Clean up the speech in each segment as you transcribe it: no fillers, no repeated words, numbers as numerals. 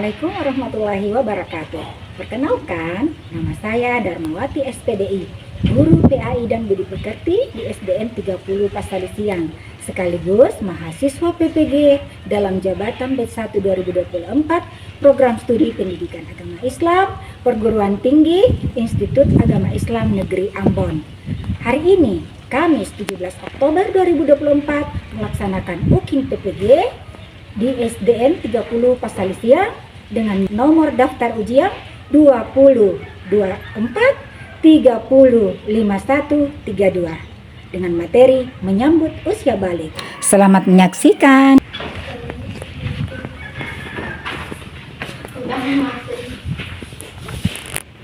Assalamualaikum warahmatullahi wabarakatuh. Perkenalkan, nama saya Darmawati SPDI, Guru PAI dan Budi Pekerti di SDN 30 Pasali Siang, sekaligus mahasiswa PPG dalam jabatan Batch 1 2024 Program Studi Pendidikan Agama Islam Perguruan Tinggi Institut Agama Islam Negeri Ambon. Hari ini, Kamis 17 Oktober 2024, melaksanakan UKIN PPG di SDN 30 Pasali Siang dengan nomor daftar ujian 2024305132 dengan materi menyambut usia balik. Selamat menyaksikan.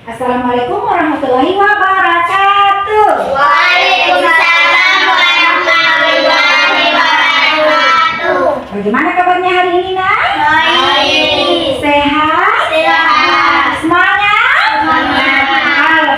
Assalamualaikum warahmatullahi wabarakatuh. Waalaikumsalam warahmatullahi wabarakatuh. Bagaimana kabarnya hari ini, Nak? Baik. Sehat? Sehat. Semangat? Semangat.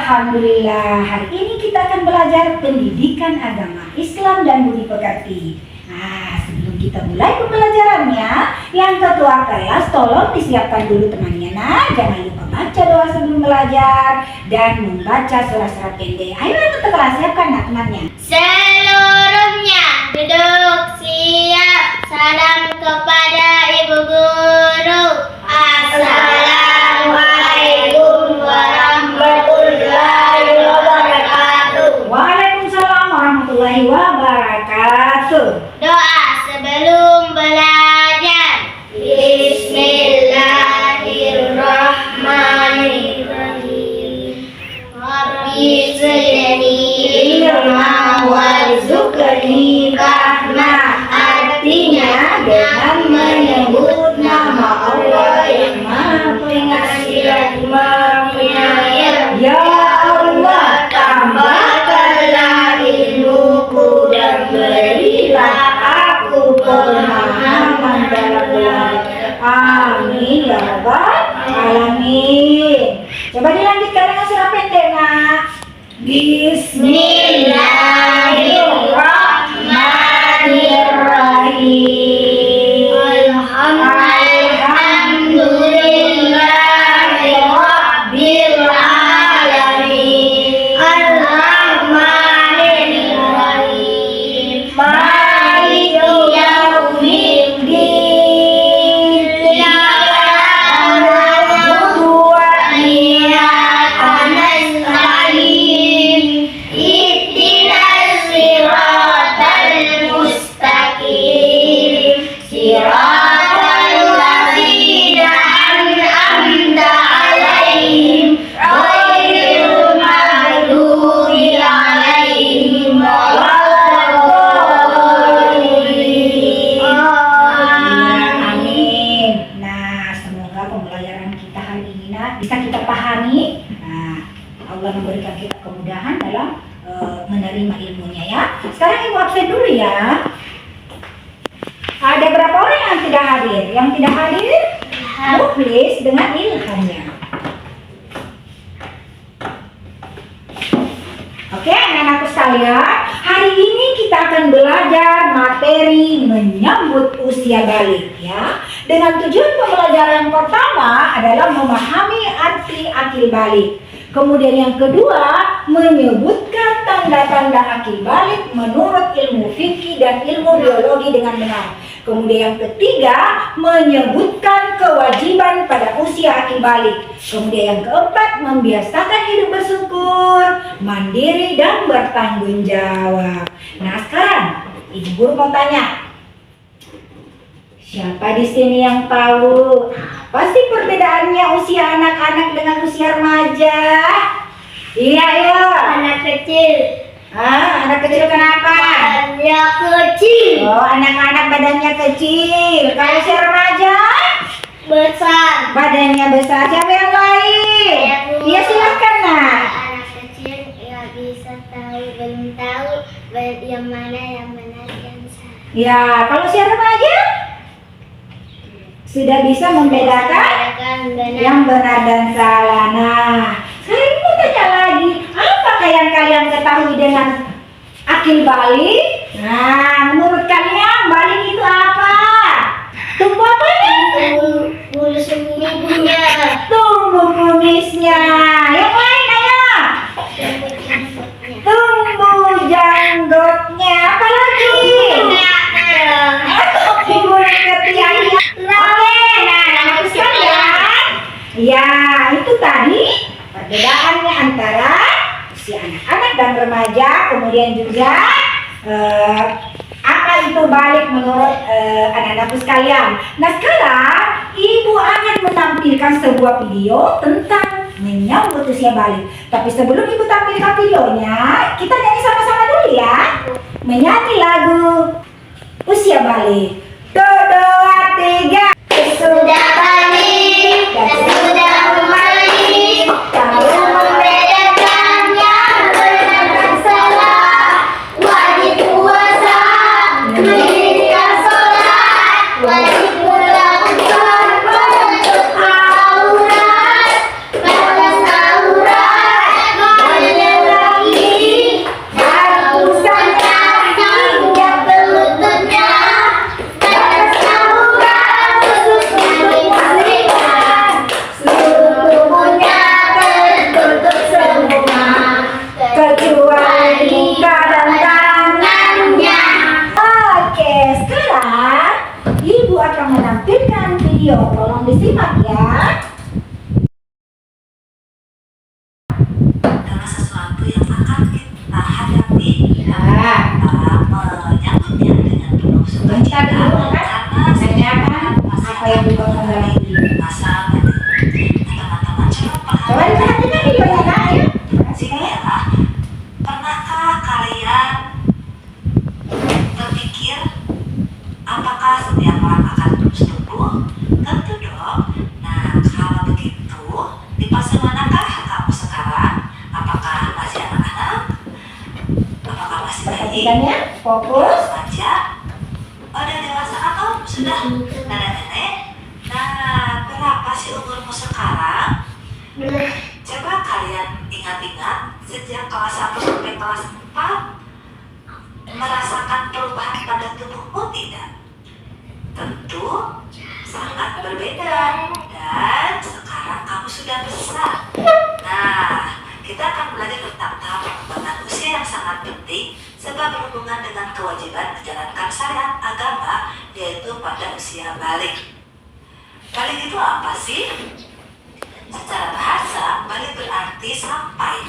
Alhamdulillah. Hari ini kita akan belajar pendidikan agama Islam dan budi pekerti. Nah, sebelum kita mulai pembelajarannya, yang ketua kelas tolong disiapkan dulu temannya, Nak. Jangan lupa baca doa sebelum belajar dan membaca surat-surat pendek. Ayo ketua kelas siapkan, Nak, temannya. Seluruhnya duduk siap. Salam kepada Ibu Guru. Assalamualaikum warahmatullahi wabarakatuh. Waalaikumsalam warahmatullahi wabarakatuh. Doa sebelum belajar. Bismillahirrahmanirrahim. Rabbi zidni ilma warzuqni fahma. Artinya dengan menyebut nama Allah yang Maha Pengasih dan Maha Penyayang. Ya Allah, tambahkanlah ilmuku dan berilah aku pemahaman dalam belajar. Amin ya rabbal alamin. Coba dilanjutkan dengan surah pendek, Nak. Bismillahirrahmanirrahim. Alhamdulillahi Rabbil Alamin. Ar-Rahmanir-Rahim. Maliki Yaumiddin. Iyyaka na'budu wa iyyaka nasta'in. Ihdinas siratal mustaqim. Siratal ladzina an'amta 'alaihim ghairil maghdubi 'alaihim waladdallin. Amin. Nah, semoga pembelajaran kita hari ini, Nak, bisa kita pahami. Nah, Allah memberikan kita kemudahan dalam menerima ilmunya, ya. Sekarang Ibu absen dulu, ya. Ada berapa orang yang tidak hadir? Yang tidak hadir, Mukhlis dengan Ilhamnya. Oke, anak-anakku sekalian, hari ini kita akan belajar materi menyambut usia balik, ya. Dengan tujuan pembelajaran yang pertama adalah memahami arti akil balik. Kemudian yang kedua, menyebutkan tanda-tanda akil balik menurut ilmu fikih dan ilmu biologi dengan benar. Kemudian yang ketiga, menyebutkan kewajiban pada usia akil balik. Kemudian yang keempat, membiasakan hidup bersyukur, mandiri dan bertanggung jawab. Nah, sekarang Ibu Guru mau tanya, siapa di sini yang tahu apa sih perbedaannya usia anak-anak dengan usia remaja? Iya, ayo. Anak kecil. Anak kecil kenapa? Anak kecil. Oh, anak-anak badannya kecil. Kalau usia remaja, Besar. badannya besar. Siapa yang lain? Iya, silakan, Nak. Anak kecil nggak bisa tahu, belum tahu yang mana yang benar yang salah. Ya, kalau usia remaja sudah bisa membedakan yang benar dan salah. Nah, sekarang mau tanya lagi, apakah yang kalian ketahui dengan akil balik? Nah, menurut kalian balik itu apa? Tumbuh apa nih? Bulu sembunyi kumisnya. Tumbuh kumisnya. Yang lain ayo. Tumbuh janggutnya. Apa lagi? Tumbuh ketiaknya. Oke, nah anak sekalian. Ya, itu tadi perbedaannya antara usia anak-anak dan remaja, kemudian juga apa itu balik menurut anak-anakku sekalian. Nah sekarang ibu akan menampilkan sebuah video tentang menyambut usia balik. Tapi sebelum ibu tampilkan videonya, kita nyanyi sama-sama dulu ya. Menyanyi lagu usia balik. 1, 2, 3. Sudah balik dan sudah kembali, tahu membedakan yang benar dan salah. Wajib puasa, mendirikan sholat, wajib melakukan penutup aurat, batas aurat, badan laki, dari pusatnya hingga ke lututnya. Kecuali kadang tangannya. Oke, sekarang ibu akan menampilkan video. Tolong disimak ya. Adalah sesuatu yang akan kita hadapi dalam menyambutnya dengan penuh sukacita karena Tanyakan apa yang dibawa dalam video. masa balik. Teman-teman coba Coba diperhatikan videonya nak ya. Perhatikan. Pernahkah kalian berpikir apakah setiap orang akan terus tumbuh? Tentu dong. Nah, kalau begitu, di fase manakah kamu sekarang? Apakah masih anak-anak? Apakah masih bayi? Perhatikan ya, fokus. Remaja? Udah dewasa atau sudah nenek-nenek? Nah, berapa sih umurmu sekarang? Coba kalian ingat-ingat sejak kelas 1 sampai kelas 4 merasakan perubahan pada tubuhmu tidak? Tentu sangat berbeda dan sekarang kamu sudah besar. Nah, kita akan belajar tentang tahap perkembangan usia yang sangat penting sebab berhubungan dengan kewajiban menjalankan syariat agama yaitu pada usia balik. Balik itu apa sih? Secara bahasa, balik berarti sampai.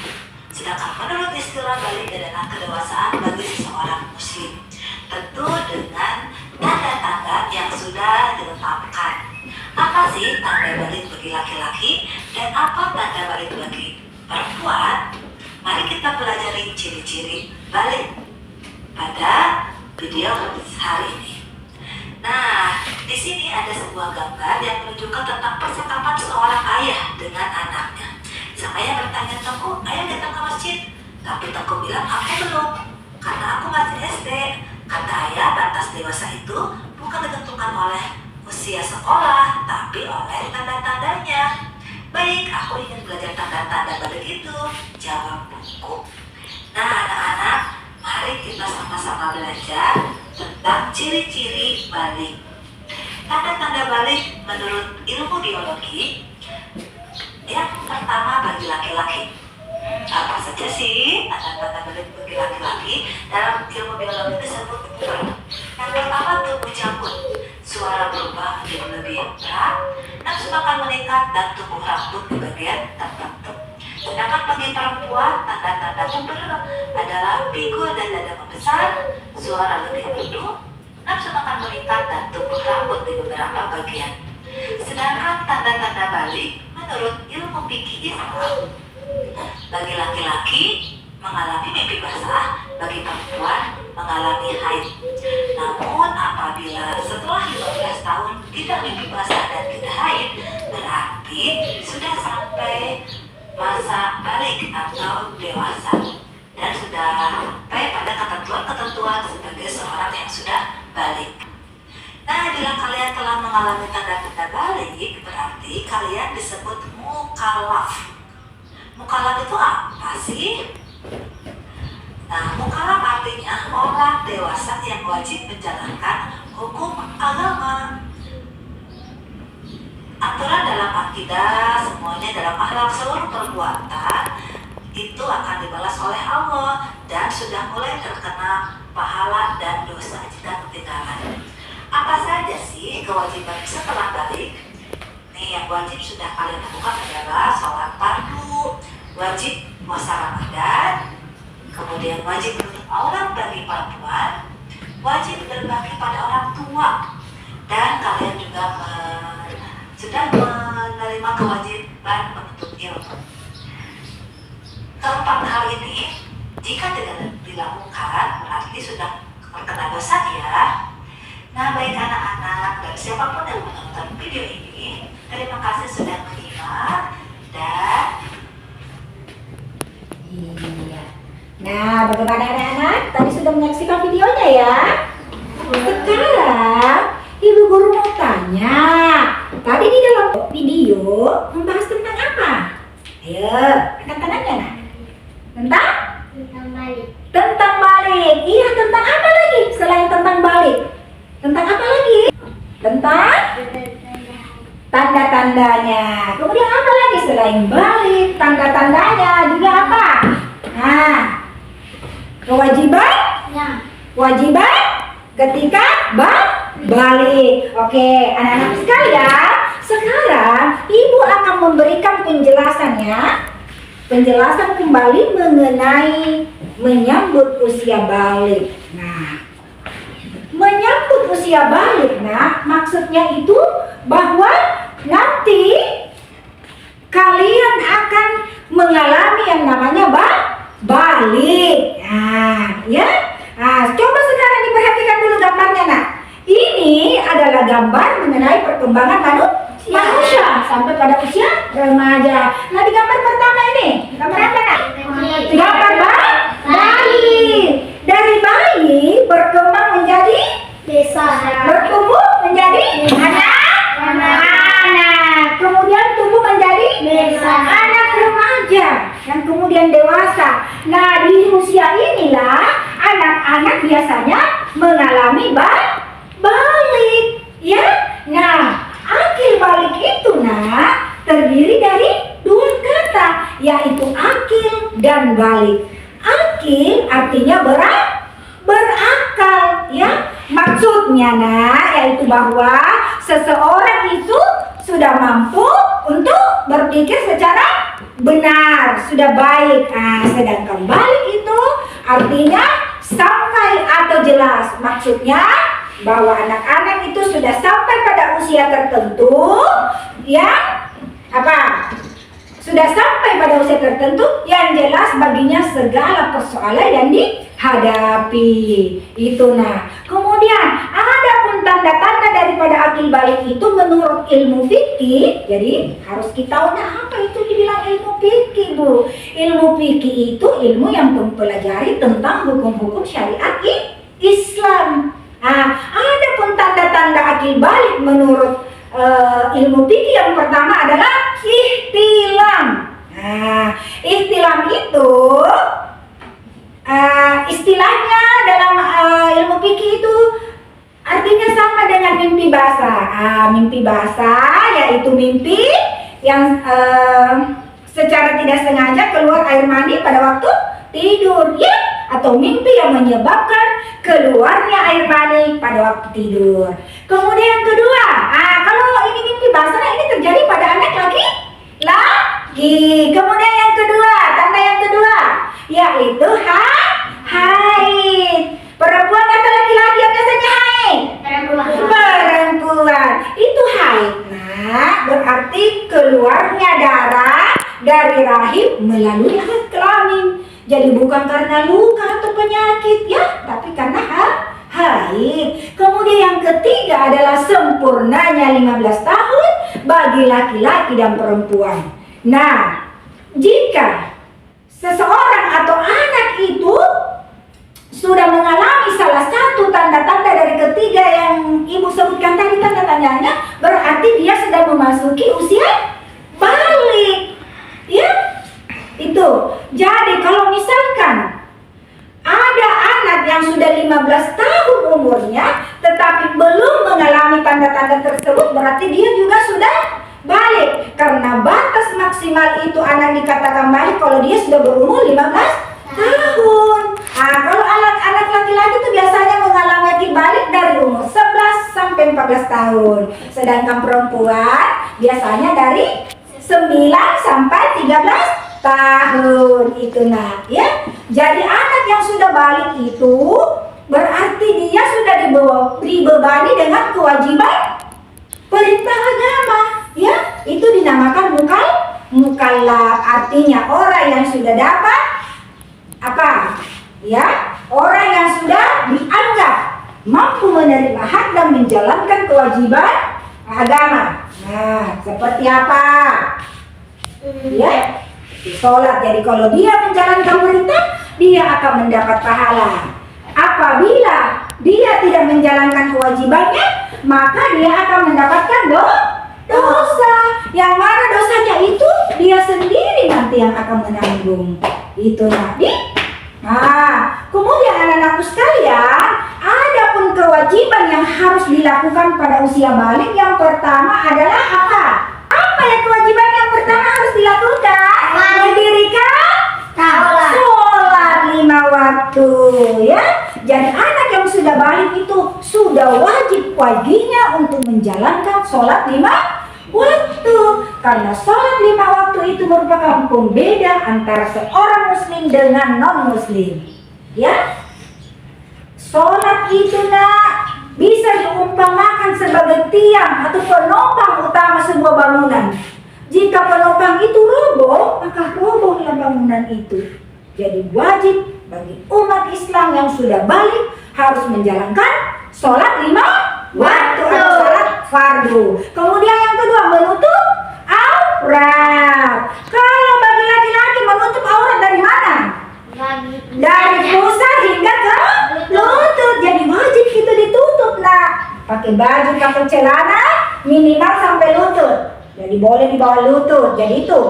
Sedangkan menurut istilah balik adalah kedewasaan bagi seseorang muslim. Tentu dengan tanda-tanda yang sudah ditetapkan. Apa sih tanda balik bagi laki-laki dan apa tanda balik bagi perempuan? Mari kita pelajari ciri-ciri balik pada video hari ini. Nah, di sini ada sebuah gambar yang menunjukkan tentang percakapan seorang ayah dengan anaknya. Sang ayah bertanya, "Tengku, ayah datang ke masjid?" Tapi Tengku bilang, "Aku belum, karena aku masih SD." Kata ayah, batas dewasa itu bukan ditentukan oleh usia sekolah, tapi oleh tanda-tandanya. "Baik, aku ingin belajar tanda-tanda balik itu," jawab buku. Nah, anak-anak, mari kita sama-sama belajar tentang ciri-ciri balik. Tanda-tanda balik menurut ilmu biologi yang pertama bagi laki-laki. Apa saja sih tanda-tanda balik bagi laki-laki? Dalam ilmu biologi disebut puber. Yang pertama tubuh jambut, suara berubah menjadi lebih berat, nafsu makan meningkat dan tumbuh rambut di bagian tertentu. Sedangkan bagi perempuan, tanda-tanda puber adalah pikul dan dada membesar, suara lebih merdu, nafsu makan meningkat dan tumbuh rambut di beberapa bagian. Sedangkan tanda-tanda balik menurut ilmu fikih Islam, bagi laki-laki mengalami mimpi basah, bagi perempuan mengalami haid. Namun apabila setelah 15 tahun tidak mimpi basah dan tidak haid, berarti sudah sampai masa balik atau dewasa dan sudah sampai pada ketentuan-ketentuan sebagai seorang yang sudah balik. Nah, bila kalian telah mengalami tanda-tanda balik, berarti kalian disebut mukallaf. Mukallaf itu apa sih? Nah, mukallaf artinya orang dewasa yang wajib menjalankan hukum agama. aturan dalam akidah, semuanya dalam akhlak, seluruh perbuatan itu akan dibalas oleh Allah dan sudah mulai terkena pahala dan dosa jika ketinggalan. Apa saja sih kewajiban setelah balik? Nih, yang wajib sudah kalian lakukan adalah sholat fardu, wajib puasa Ramadan, kemudian wajib menutup aurat bagi perempuan, wajib berbakti pada orang tua, dan kalian juga sudah menerima kewajiban menuntut ilmu. Keempat hal ini jika tidak dilakukan berarti sudah terkena dosa ya. Nah, baik anak-anak dan siapapun yang menonton video ini, terima kasih sudah menyimak dan iya. Nah, bagaimana anak-anak? Tadi sudah menyaksikan videonya ya. Sekarang ibu guru mau tanya, tadi di dalam video membahas tentang apa? Ayo, kata-katanya nak. Tentang balik. Tentang balik. Iya, tentang apa lagi selain tentang balik? Tentang apa lagi? Tentang tanda-tandanya. Kemudian apa lagi selain balik? Tanda-tandanya juga apa? Nah, kewajiban? Kewajiban ketika balik. Oke, anak-anak sekalian, sekarang ibu akan memberikan penjelasannya. Penjelasan kembali mengenai menyambut usia balik. Nah, menyambut usia balik, nah, maksudnya itu bahwa nanti kalian akan mengalami yang namanya balik. Nah, ya. Nah, coba sekarang diperhatikan dulu gambarnya, nak. Ini adalah gambar mengenai perkembangan manusia sampai pada usia remaja. Nah, di gambar pertama ini, gambar apa, nak? Gambar bayi. Dari bayi berkembang menjadi Desa. bertumbuh menjadi anak. Kemudian tumbuh menjadi anak remaja dan kemudian dewasa. Nah, di usia inilah anak-anak biasanya mengalami balik, ya. Nah, akil balik itu nak terdiri dari dua kata, yaitu akil dan balik. Akil artinya berakal, ya. Maksudnya nak yaitu bahwa seseorang itu sudah mampu untuk berpikir secara benar, sudah baik. Nah, sedangkan balik itu artinya sampai atau jelas. Maksudnya bahwa anak-anak itu sudah sampai pada usia tertentu yang apa? Sudah sampai pada usia tertentu yang jelas baginya segala persoalan yang dihadapi. Itu nah. Kemudian ada pun tanda-tanda daripada akil balik itu menurut ilmu fikih. Jadi harus kita tahu nah apa itu dibilang ilmu fikih, Bu. Ilmu fikih itu ilmu yang mempelajari tentang hukum-hukum syariat Islam. Nah, ada pun tanda-tanda akil balik menurut ilmu fikih yang pertama adalah ihtilam. Nah, ihtilam itu istilahnya dalam ilmu fikih itu artinya sama dengan mimpi basah. Mimpi basah yaitu mimpi yang secara tidak sengaja keluar air mani pada waktu tidur, ya, atau mimpi yang menyebabkan keluarnya air mani pada waktu tidur. Kemudian yang kedua, kalau ini mimpi basah, ini terjadi pada anak laki. Kemudian yang kedua, tanda yang kedua, yaitu haid. Perempuan atau laki-laki yang biasanya haid? Perempuan. Itu haid. Nah, berarti keluarnya darah dari rahim melalui akad kelamin. Jadi bukan karena luka atau penyakit, ya, tapi karena haid. Kemudian yang ketiga adalah sempurnanya 15 tahun bagi laki-laki dan perempuan. Nah, jika seseorang atau anak itu sudah mengalami salah satu tanda-tanda dari ketiga yang ibu sebutkan tadi tanda-tandanya, berarti dia sudah memasuki usia balik, ya. Itu. Jadi kalau misalkan ada anak yang sudah 15 tahun umurnya tetapi belum mengalami tanda-tanda tersebut, berarti dia juga sudah balik. Karena batas maksimal itu anak dikatakan balik kalau dia sudah berumur 15 tahun. Nah, kalau anak-anak laki-laki itu biasanya mengalami balik dari umur 11 sampai 14 tahun. Sedangkan perempuan biasanya dari 9 sampai 13 tahun itu nak ya. Jadi anak yang sudah balik itu berarti dia sudah dibebani dengan kewajiban perintah agama ya. Itu dinamakan mukallaf, artinya orang yang sudah dapat apa ya, orang yang sudah dianggap mampu menerima hak dan menjalankan kewajiban agama. Nah, seperti apa ya, sholat. Jadi kalau dia menjalankan perintah, dia akan mendapat pahala. Apabila dia tidak menjalankan kewajibannya, maka dia akan mendapatkan dosa. Yang mana dosanya itu dia sendiri nanti yang akan menanggung. Itu nanti. Nah, kemudian anak-anakku sekalian, ada pun kewajiban yang harus dilakukan pada usia balik. Yang pertama adalah apa? Apa ya kewajiban yang pertama harus dilakukan? Mendirikan sholat 5 waktu ya. Jadi anak yang sudah balik itu sudah wajib baginya untuk menjalankan sholat 5 waktu. Karena sholat 5 waktu itu merupakan pembeda antara seorang muslim dengan non muslim ya. Sholat itu nak bisa diumpamakan sebagai tiang atau penopang utama sebuah bangunan. Jika penopang itu roboh, maka robohlah bangunan itu. Jadi wajib bagi umat Islam yang sudah balik harus menjalankan sholat 5 waktu atau sholat fardu. Kemudian yang kedua, menutup aurat. Kalau bagi laki-laki menutup aurat dari mana? Dari pusar hingga ke lutut. Jadi wajib itu ditutup nak. Pakai baju, pakai celana minimal sampai lutut. Jadi boleh di bawah lutut. Jadi itu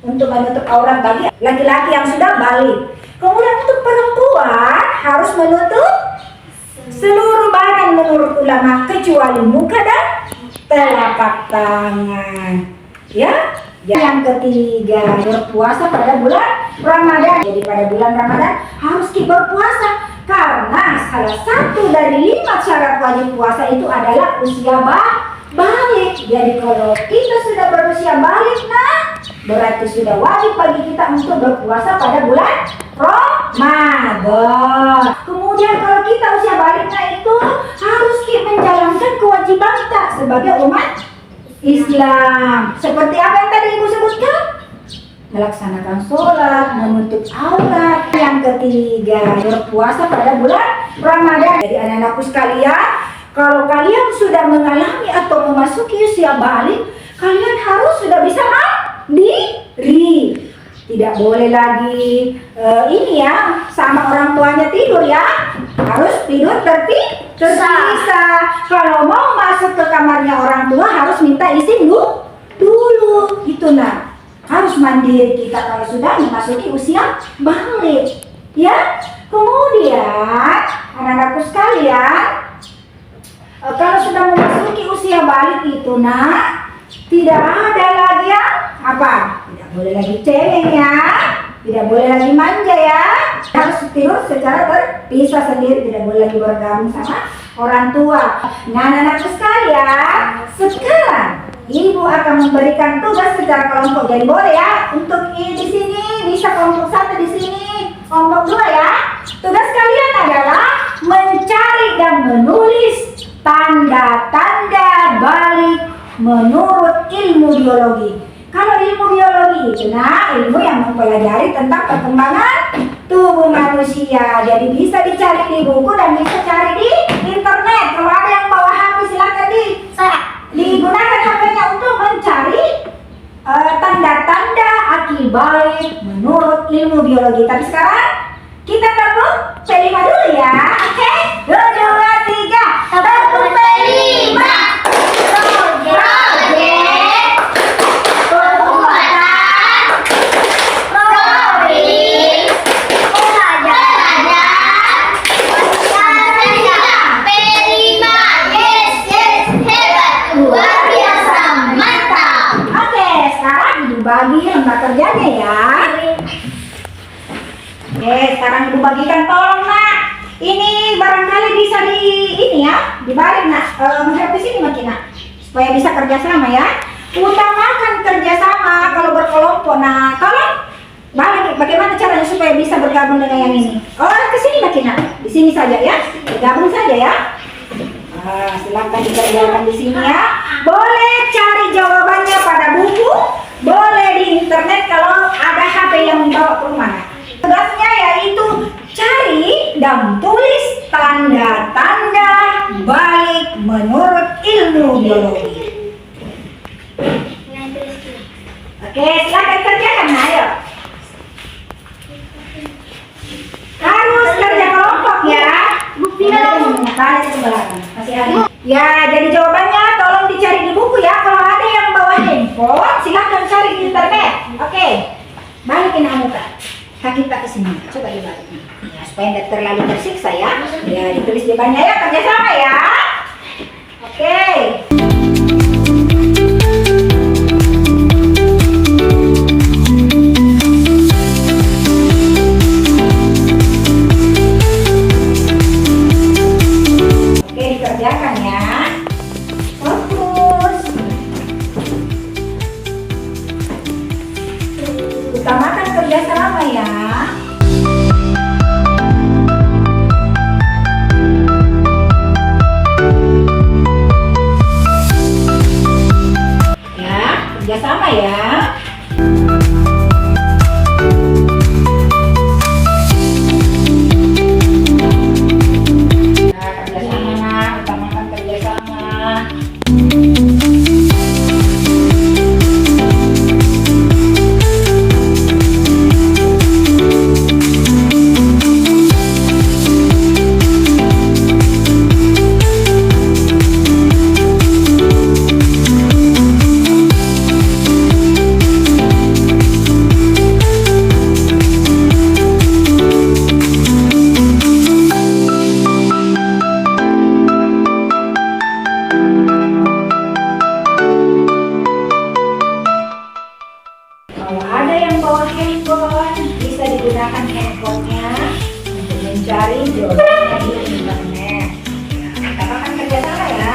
untuk menutup aurat bagi laki-laki yang sudah balik. Kemudian untuk perempuan harus menutup seluruh badan menurut ulama kecuali muka dan telapak tangan. Ya. Yang ketiga, berpuasa pada bulan Ramadan. Jadi pada bulan Ramadan harus kita berpuasa karena salah satu dari 5 syarat wajib puasa itu adalah usia balik. Jadi kalau kita sudah berusia balik nah, berarti sudah wajib bagi kita untuk berpuasa pada bulan Ramadan. Kemudian kalau kita usia baliknya itu harus kita menjalankan kewajiban kita sebagai umat Islam. Seperti apa yang tadi Ibu sebutkan? Melaksanakan sholat, menutup aurat. Yang ketiga, berpuasa pada bulan Ramadan. Jadi anak-anakku sekalian, kalau kalian sudah mengalami atau memasuki usia balik, kalian harus sudah bisa mandiri. Tidak boleh lagi ini ya, sama orang tuanya tidur ya. Harus tidur terpisah. Kalau mau masuk ke kamarnya orang tua harus minta izin dulu. Itu nah. Harus mandiri kita kalau sudah memasuki usia balik. Ya. Kemudian anak-anakku sekalian, kalau sudah memasuki usia balik itu nak, tidak ada lagi yang apa? Tidak boleh lagi cengeng ya, tidak boleh lagi manja ya. Harus tidur secara terpisah sendiri, tidak boleh lagi bergabung sama orang tua. Nah anak-anakku sekalian, sekarang Ibu akan memberikan tugas secara kelompok. Jadi boleh ya, untuk di sini bisa kelompok 1 di sini, kelompok 2 ya. Tugas kalian adalah mencari dan menulis tanda-tanda balik menurut ilmu biologi. Kalau ilmu biologi itu nah ilmu yang mempelajari tentang perkembangan tubuh manusia. Jadi bisa dicari di buku dan bisa cari di internet. Kalau ada yang bawa HP silakan digunakan HP-nya untuk mencari tanda-tanda akibat balik menurut ilmu biologi. Tapi sekarang kita tepuk P5 dulu ya. Oke? 2, 3 tepuk P5. Luar biasa. ya. Oke, sekarang ibu bagikan, tolong nak. Ini barangkali bisa dibalik nak, menghadap ke sini makin nak, supaya bisa kerjasama ya. Utamakan kerjasama kalau berkelompok. Nah, kalau balik, bagaimana caranya supaya bisa bergabung dengan yang ini? Oh, ke sini makin nak, di sini saja ya, bergabung saja ya. Silakan dikerjakan di sini ya. Boleh cari jawabannya pada buku, boleh di internet kalau ada HP yang membawa ke rumah. Tugasnya yaitu cari dan tulis tanda-tanda balik menurut ilmu biologi. Oke, silakan kerjakan, ayo. Harus kerja kelompok ya. Masih ada. Ya, jadi jawabannya tolong dicari di buku ya. Kalau ada yang bawa handphone, silakan cari di internet. Oke, balikin muka. Kaki tak ke sini. Coba dibalik. Ya, supaya tidak terlalu tersiksa ya. Ya, ditulis jawabannya ya, kerjasama ya. Oke. Kerjakan ya. Fokus. Utamakan kerjasama ya. Ya, kerjasama ya. Kalau ada yang bawa handphone, bisa digunakan handphonenya untuk mencari jawabannya di internet. Ya, kita akan kerjasama ya.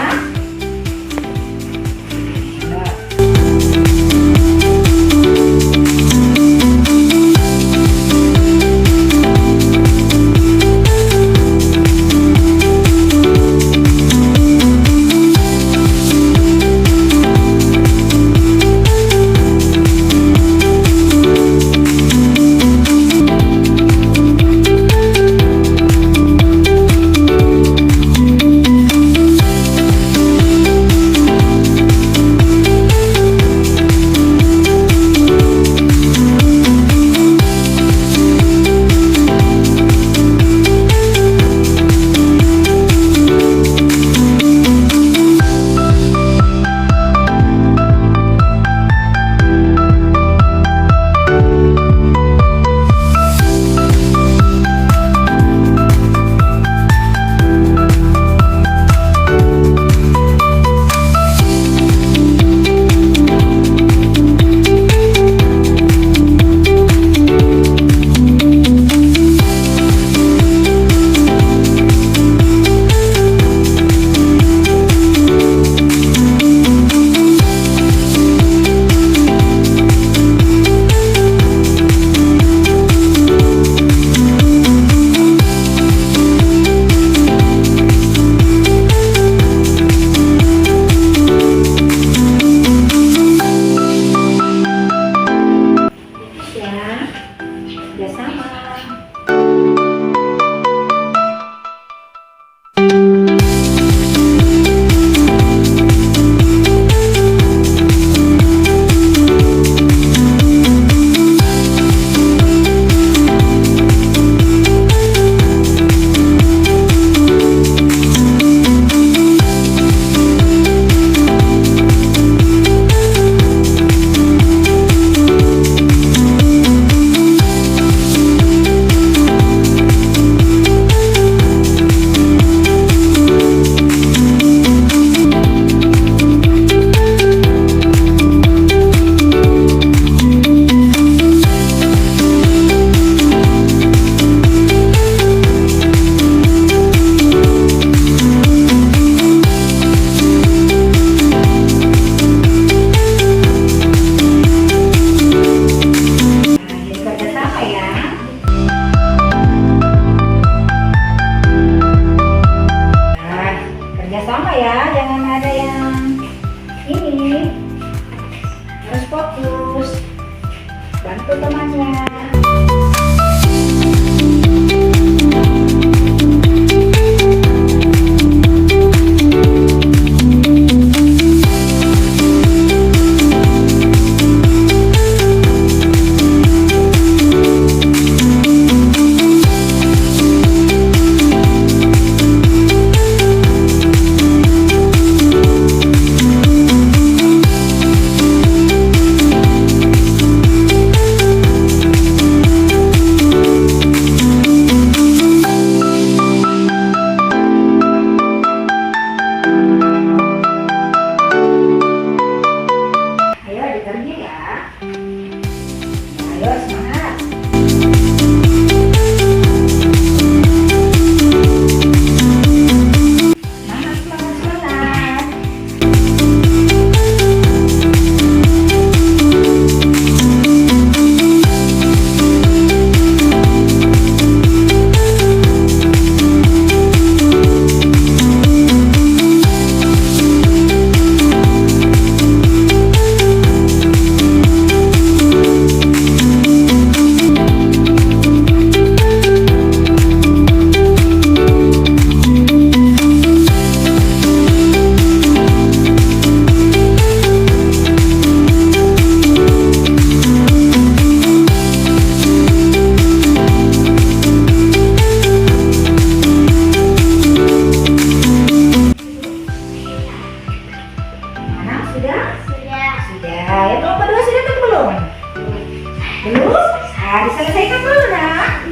diselesaikan dulu nak.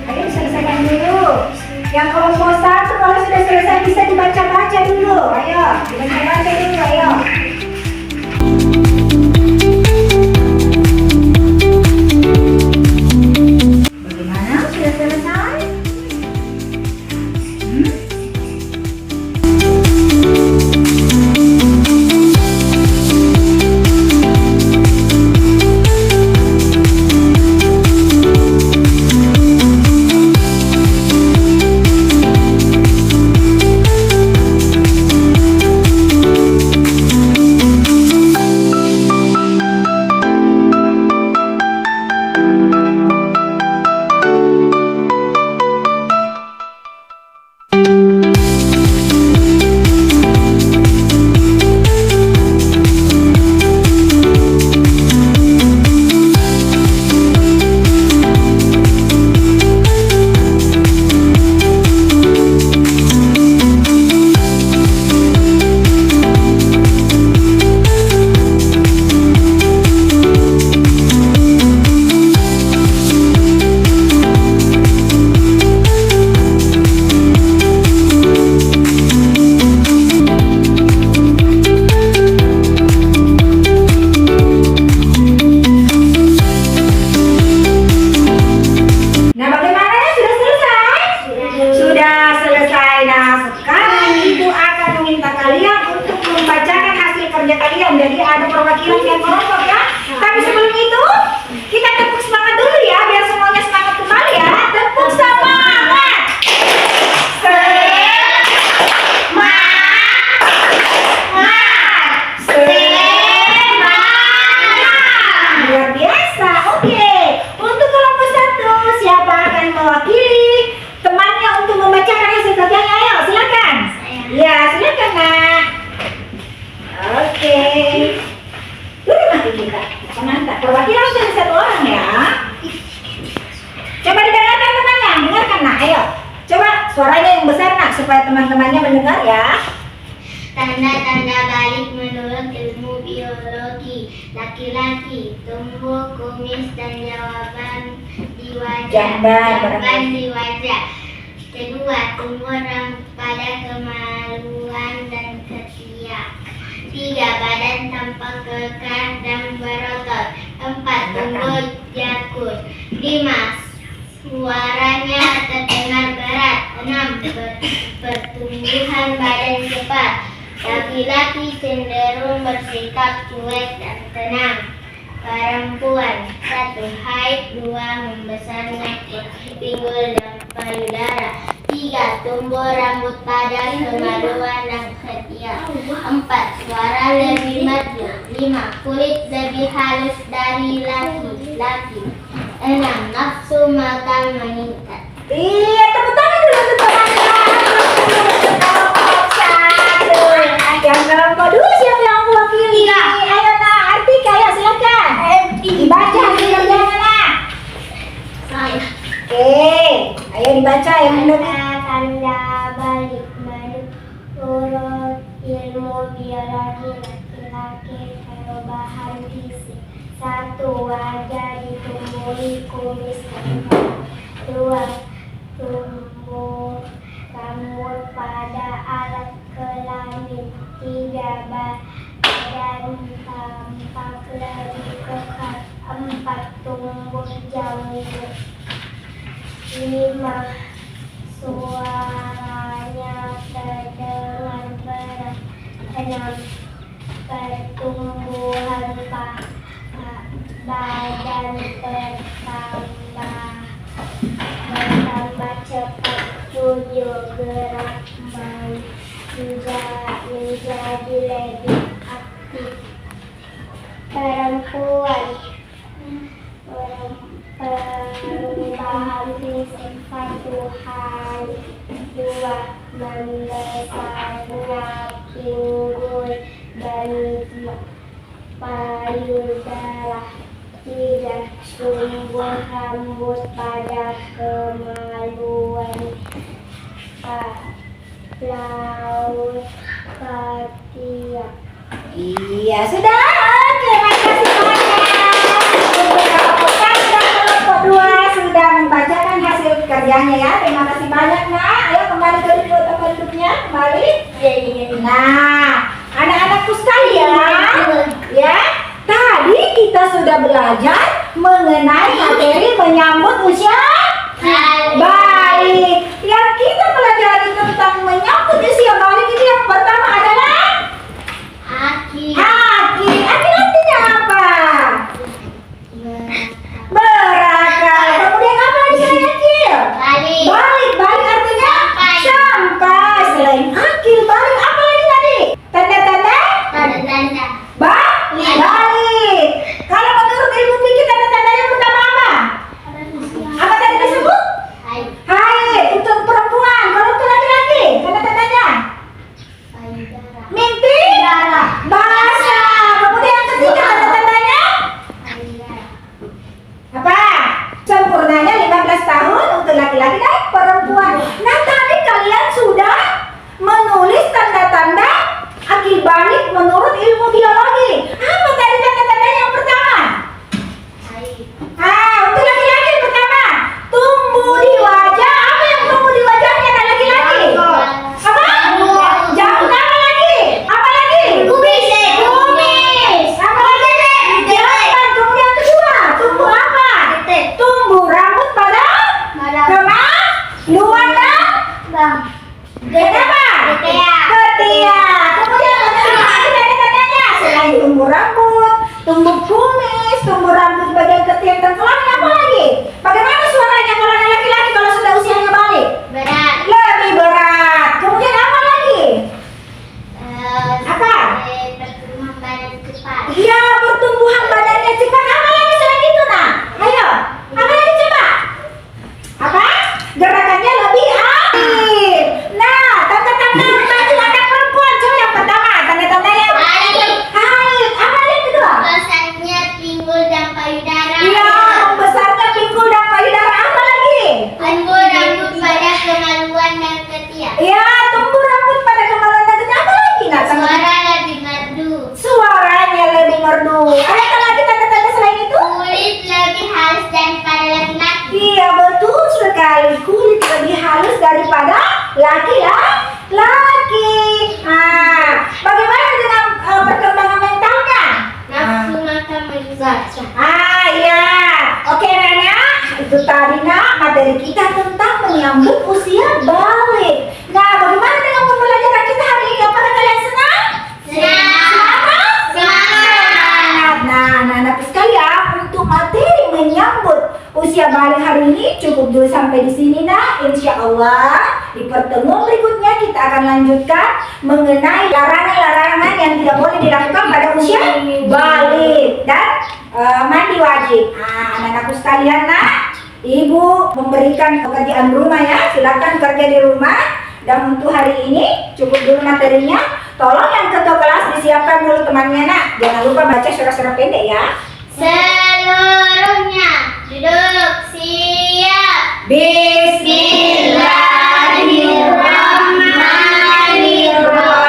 Ayo diselesaikan dulu. Yang kelompok 1 kalau sudah selesai bisa dibaca-baca dulu. Ayo, dibaca-baca dulu, ayo. Bagaimana? Sudah selesai? Jadi ada perwakilan yang kelompok ya. Tapi sebelum itu kita tepuk semangat dulu ya, biar semuanya semangat kembali ya. Tepuk semangat. Semangat. Luar biasa. Oke. Untuk kelompok 1 siapa akan mewakili temannya untuk membacakan hasil kerjanya? Ayo silakan. Ya silakan nak. Oke. Dulu nanti kita pengantar. Perwakilan sudah 1 orang ya. Coba didengarkan temannya, dengarkan nak. Ayo. Coba suaranya yang besar nak supaya teman-temannya mendengar ya. Tanda-tanda balik menurut ilmu biologi. Laki-laki, tumbuh kumis dan jawaban di wajah. Jamban di wajah. Kedua, tumbuh rambut pada kemaluan dan ketiak. 3, badan tampak kekar dan berotot. 4, tumbuh jakun. 5, suaranya terdengar berat. 6, pertumbuhan badan cepat. Laki-laki cenderung bersikap cuek dan tenang. Perempuan, 1, haid. 2, membesarnya pinggul dan payudara. 3, tumbuh rambut pada kemaluan dan ketiak. 4, suara lebih merdu. 5, kulit lebih halus dari laki-laki. 6, nafsu makan meningkat. Iya, tepuk tangan dulu untuk temannya. Yang kelompok 2 siapa yang mewakili? Ayo nak, Artika ya silakan. Dibaca hasil kerjanya nak. Oke, ayo dibaca yang benar. Tanda balik menurut ilmu biologi. Laki-laki perubahan fisik. 1, wajah ditumbuhi kumis tebal. 2, tumbuh rambut pada alat kelamin. 3, badan tampak lebih kekar. 4, tumbuh janggut. 5, suaranya terdengar berat. 6, pertumbuhan badan bertambah cepat. 7, gerak badan menjadi lebih aktif. Perempuan, perubahan fisik. 1, haid. 2, membesarnya pinggul dan payudara. 3, tumbuh rambut pada kemaluan. 4, laut ketiak. Iya sudah. Oke, makasih banyak. Untuk kelompok 1 dan kelompok 2 sempurnanya ya. Terima kasih banyak nak. Ayo kembali ke tempat duduknya, kembali. Nah, anak-anakku sekalian, ya. Tadi kita sudah belajar mengenai materi menyambut usia balik. Yang kita pelajari tentang menyambut usia balik itu yang pertama adalah Aki. Aki artinya apa? Berakal. Kemudian apa lagi selain akil? Balik. Balik artinya Sampai. sampai. Selain akil, balik apa lagi tadi? Tanda-tanda Tanda-tanda. balik. Kalau menurut ilmu fikih tanda-tanda yang pertama apa? Apa tadi disebut? Hai. Haid untuk perempuan. Kalau untuk laki-laki, tanda-tandanya Payudara. mimpi basah. Kemudian yang ketiga tanda-tandanya Payudara. apa? Sempurnanya 15 tahun untuk laki-laki dan perempuan. Nah, tadi kalian sudah menulis tanda-tanda akil balik menurut ilmu biologi. Apa tadi tanda-tanda yang pertama? Hai. Untuk laki-laki yang pertama, tumbuh di wajah. Apa yang tumbuh di wajahnya anak laki-laki? Apa? Janggut apa lagi? Apa lagi? Kumis. Apa lagi? Jangan. Kemudian kedua, tumbuh apa? Tumbuh rambut pada kemaluan dan kenapa? Ketiak. Kemudian lagi tanda-tandanya selain tumbuh rambut, tumbuh kumis, tumbuh rambut bagian ketiak dan kelamin apa lagi? Bagaimana suaranya kalau anak laki-laki kalau sudah usianya balik? Berat. Lebih berat. Kemudian apa lagi? Apa? Pertumbuhan badan cepat. Iya, pertumbuhan badannya cepat. Apa lagi selain itu nak? Ayo, apa lagi coba? Apa? Gerakannya lebih aktif. Nah, tanda-tanda bagi anak perempuan coba yang pertama, tanda-tandanya Haid. haid. Apa yang kedua? Besarnya pinggul dan payudara. Iya, membesarnya pinggul dan payudara. Apa lagi? Tumbuh rambut pada kemaluan dan ketiak. Iya, tumbuh rambut pada kemaluan dan ketiak. Apa lagi nak? Suara lebih merdu. Suaranya lebih merdu. Ada lagi tanda-tanda selain itu? Kulit lebih halus daripada laki-laki. Iya, betul sekali. Kulit lebih halus daripada laki-laki. Bagaimana dengan perkembangan mentalnya? Nafsu makan membaca. Iya. Oke, Nana. Itu tadi nak materi kita tentang menyambut usia balik. Nah, bagaimana dengan pembelajaran kita hari ini? Apakah kalian senang? Semangat. Nah, anak-anak sekalian, untuk materi menyambut usia balik hari ini cukup dulu sampai di sini nak. Insya Allah di pertemuan berikutnya kita akan lanjutkan mengenai larangan-larangan yang tidak boleh dilakukan pada usia balik dan mandi wajib. Anak-anakku sekalian nak, ibu memberikan pekerjaan rumah ya. Silakan kerja di rumah. Dan untuk hari ini cukup dulu materinya. Tolong yang ketua kelas disiapkan dulu temannya nak. Jangan lupa baca surah-surah pendek ya. Seluruhnya duduk siap.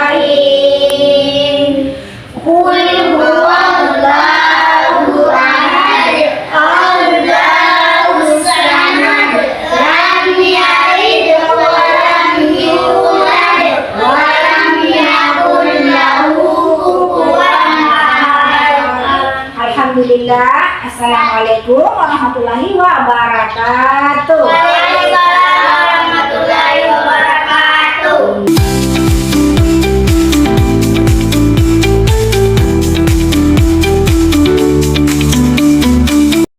Bismillahirrahmanirrahim. Qul huwallahu ahad, Allahus samad, lam yalid wa lam yulad wa lam yakul lahu kufuwan ahad. Alhamdulillah. Assalamualaikum warahmatullahi wabarakatuh.